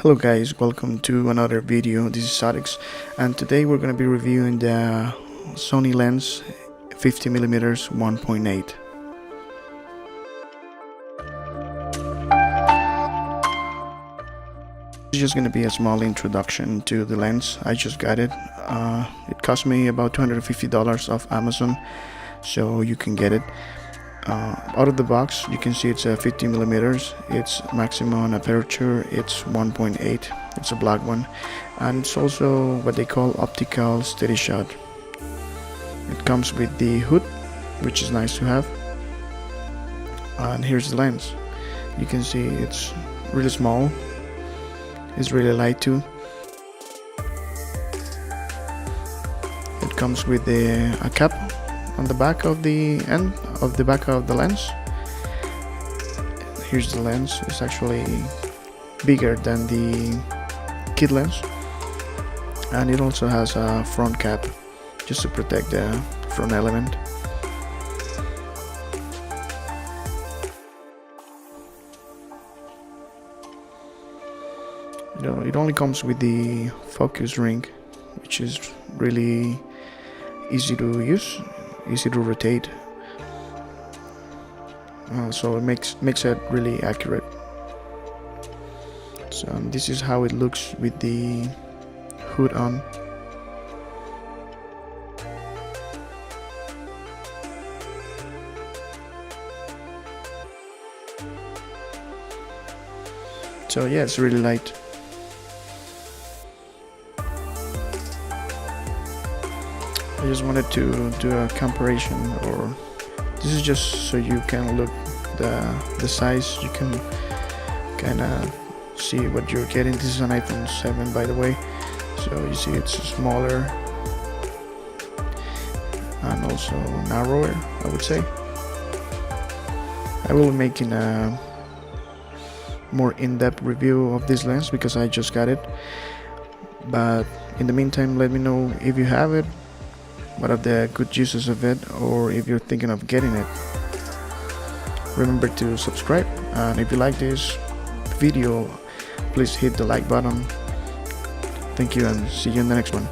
Hello guys, welcome to another video. This is Zoddex, and today we're going to be reviewing the Sony lens 50mm 1.8. It's just going to be a small introduction to the lens. I just got it. It cost me about $250 off Amazon, so you can get it. Out of the box, you can see it's 50mm. Its maximum aperture, it's 1.8. It's a black one, and it's also what they call optical steady shot. It comes with the hood, which is nice to have. And here's the lens. You can see it's really small. It's really light too. It comes with a cap on the back of the end of the back of the lens. Here's the lens. It's actually bigger than the kit lens, and it also has a front cap just to protect the front element. It only comes with the focus ring, which is really easy to use, easy to rotate, so it makes it really accurate. So this is how it looks with the hood on. So yeah, it's really light. I just wanted to do a comparison, or this is just so you can look the size. You can kind of see what you're getting. This is an iPhone 7, by the way, so you see it's smaller and also narrower, I would say. I will be making a more in-depth review of this lens because I just got it, but in the meantime, let me know if you have it, what are the good uses of it, or if you're thinking of getting it. Remember to subscribe, and if you like this video, please hit the like button. Thank you, and see you in the next one.